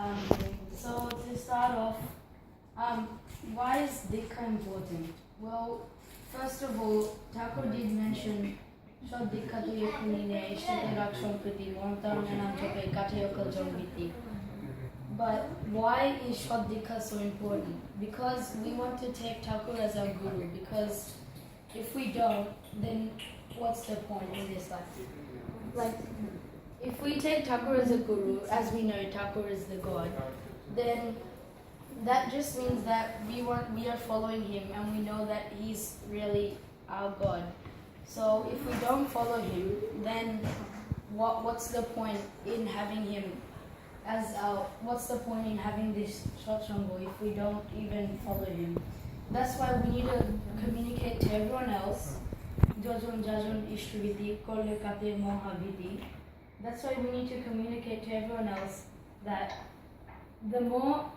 Um, so to start off, why is Dikha important? Well, first of all, Thakur did mention Shod Dikha tu yakunine ishte rakshon priti montam nanam chope katayokal jambiti. But why is Shod Dikha so important? Because we want to take Thakur as our guru. Because if we don't, then what's the point in this life? Like, if we take Thakur as a guru, as we know Thakur is the God, then that just means that we are following him and we know that he's really our God. So if we don't follow him, then what's the point in having him as our, what's the point in having this Satsang if we don't even follow him? That's why we need to communicate to everyone else. Jajon jajon ishtriviti kolekate mohabiti. That's why we need to communicate to everyone else that the more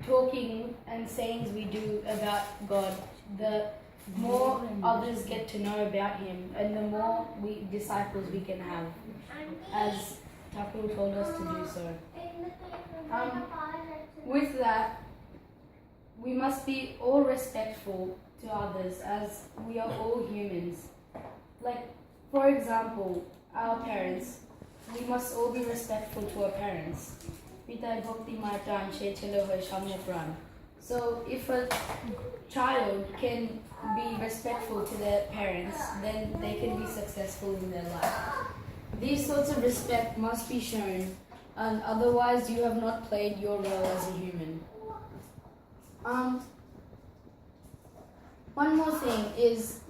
talking and sayings we do about God, the more others get to know about him and the more disciples we can have, as Thakur told us to do so. With that, we must be all respectful to others as we are all humans. Like, for example, our parents, we must all be respectful to our parents. So if a child can be respectful to their parents, then they can be successful in their life. These sorts of respect must be shown, and otherwise you have not played your role as a human. One more thing is,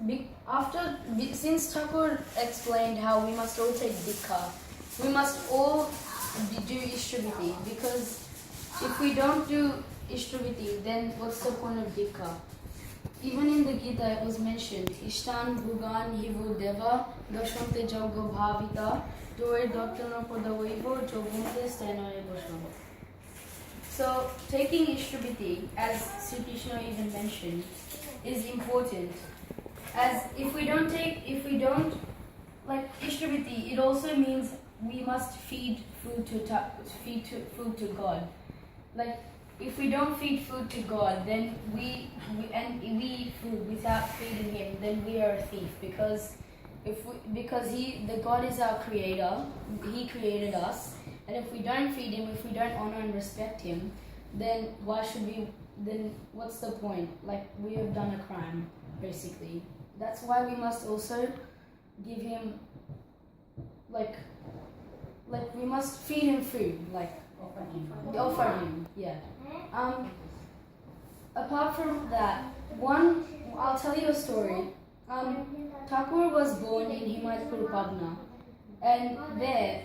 since Thakur explained how we must all take Dikha, we must all do Ishtriviti, because if we don't do Ishtriviti, then what's the point of Dikha? Even in the Gita it was mentioned, Ishtan Bhugan Hivu Deva Doshante Jogo Bhavita Dore Doctrino Podavaivo Jogumte Stenore Gosham. So taking Ishtriviti, as Sri Krishna even mentioned, is important. As if we don't like Ishtriviti, it also means we must feed food to God. Like, if we don't feed food to God, then we eat food without feeding him, then we are a thief, because the God is our creator, he created us, and if we don't feed him, if we don't honor and respect him, then what's the point? Like, we have done a crime, basically. That's why we must also give him, like we must feed him food, like offer him, yeah. Apart from that, I'll tell you a story. Thakur was born in Himayatpur, Pabna, and there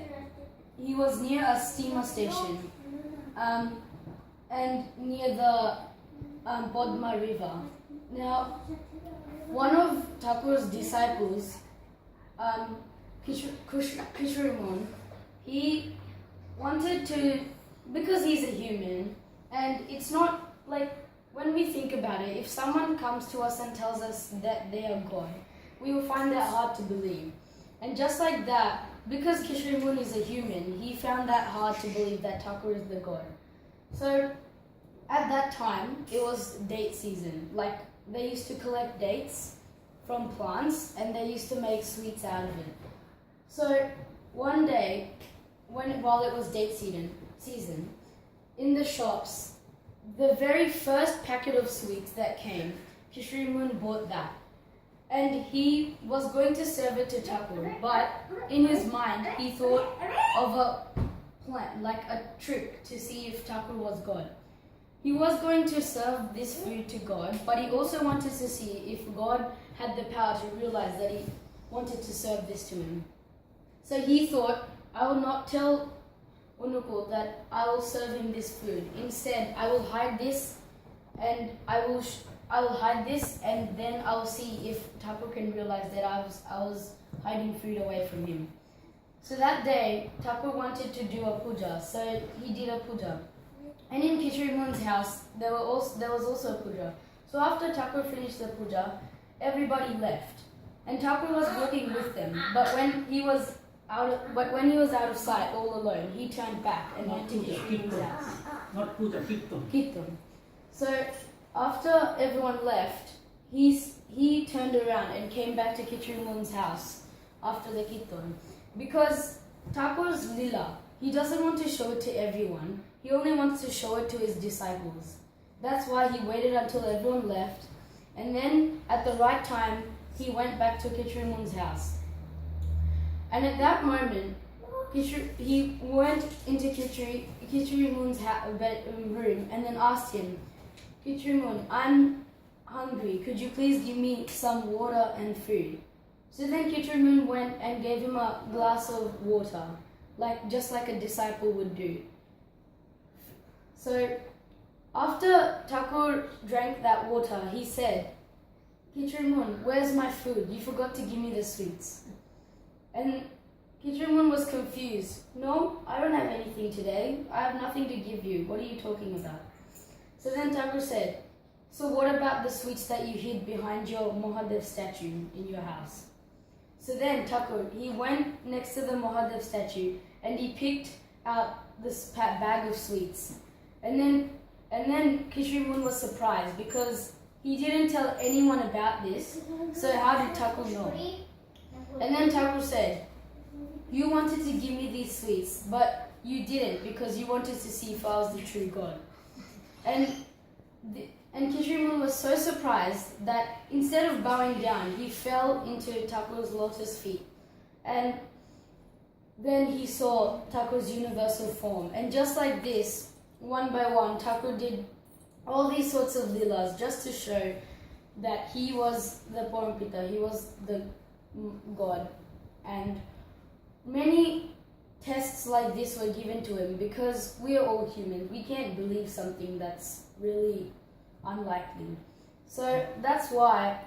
he was near a steamer station, and near the Bodma river. Now, one of Thakur's disciples, Kishrimun, he wanted to, because he's a human, and it's not like, when we think about it, if someone comes to us and tells us that they are God, we will find that hard to believe. And just like that, because Kishrimun is a human, he found that hard to believe that Thakur is the God. So at that time, it was date season. Like, they used to collect dates from plants and they used to make sweets out of it. So one day, while it was date season, in the shops, the very first packet of sweets that came, Kishrimun bought that. And he was going to serve it to Thakur, but in his mind, he thought of a plan, like a trick to see if Thakur was God. He was going to serve this food to God, but he also wanted to see if God had the power to realize that he wanted to serve this to him. So he thought, I will not tell Anukul that I will serve him this food. Instead, I will hide this, and I will hide this, and then I will see if Thakur can realize that I was hiding food away from him. So that day, Thakur wanted to do a puja, so he did a puja. And in Kishrimun's house, there was also a puja. So after Thakur finished the puja, everybody left. And Thakur was walking with them. But when he was but when he was out of sight, all alone, he turned back and went to Kitrim's house. Not puja, kitton. Kitton. So after everyone left, he turned around and came back to Kitrim's house after the Kitton. Because Thakur's lila, he doesn't want to show it to everyone. He only wants to show it to his disciples. That's why he waited until everyone left, and then at the right time, he went back to Kitrim's house. And at that moment, he went into Kitrim's room and then asked him, Kitrimun, I'm hungry. Could you please give me some water and food? So then Kitrimun went and gave him a glass of water, just like a disciple would do. So after Thakur drank that water, he said, Kitrimun, where's my food? You forgot to give me the sweets. And Kitrimun was confused. No, I don't have anything today. I have nothing to give you. What are you talking about? So then Thakur said, so what about the sweets that you hid behind your Mahadev statue in your house? So then Thakur, he went next to the Mahadev statue and he picked out this bag of sweets. And then Kitrimun was surprised because he didn't tell anyone about this. So how did Thakur know? And then Thakur said, you wanted to give me these sweets, but you didn't because you wanted to see if I was the true God. And Kitrimun was so surprised that instead of bowing down, he fell into Thakur's lotus feet. And then he saw Thakur's universal form. And just like this, one by one, Thakur did all these sorts of lilas just to show that he was the Parampita, he was the God. And many tests like this were given to him because we are all humans. We can't believe something that's really unlikely. So that's why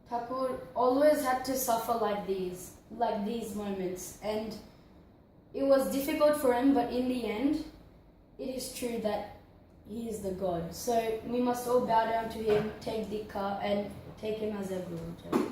Thakur always had to suffer like these moments. And it was difficult for him, but in the end, it is true that he is the God. So we must all bow down to him, take Dikha, and take him as a Guru.